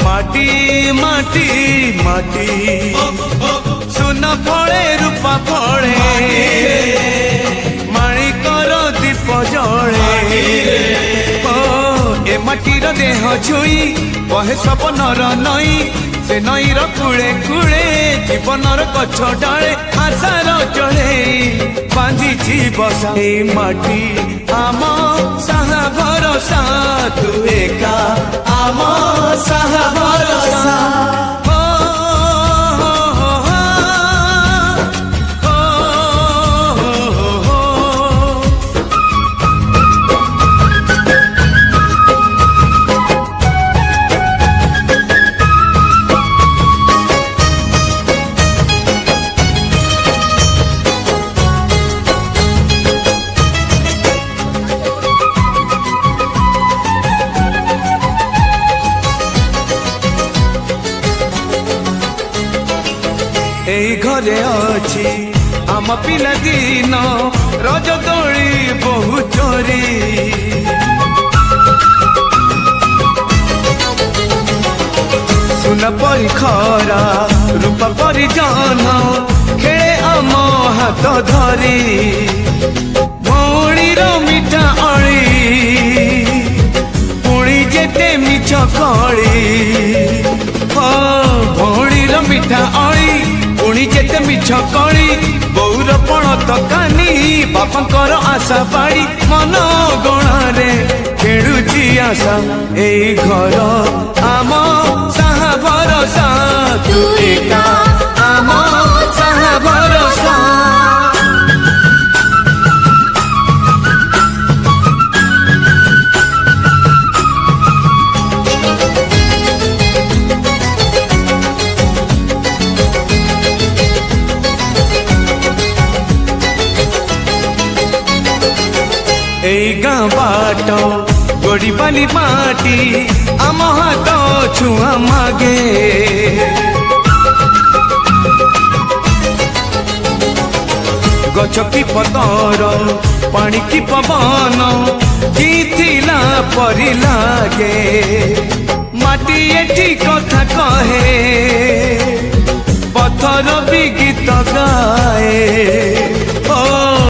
माटी माटी माटी सुना फले रूपा फले माणिकर दीप जले ए माटीर देह छुई बहे सपनर नई से नईर कूले कूले जीवनर गछ डाले आशार चढ़े बांधिछि बसा ए माटी आम साहा भरोसा तू एका आम साहा भरोसा এই ঘরে অছি আম পিলা দিন রজ দোଳି বহু চোরি সুনা পরি খরা রূপা পরি জন খেলে আম হাত ধরি ভৌণীর মিঠা অଳି পুଣି যেতে মিছ কଳି ভৌণীর মিঠা অଳି पुणी जेते मिछ कली बौर पण तकानी बापांकर आशा पाड़ी मन गणारे खेलुची आशा ए घर आम साहा भरोसा तू एका आम साहा भरोसा এই গাঁ বাট গড়ি বালি মাটি আম হাত ছুয়া মাগে গছ কি পতর পানি কি পবন জিথিলা পরি লাগে মাটি এটি কথা কহে পথর বি গীত গা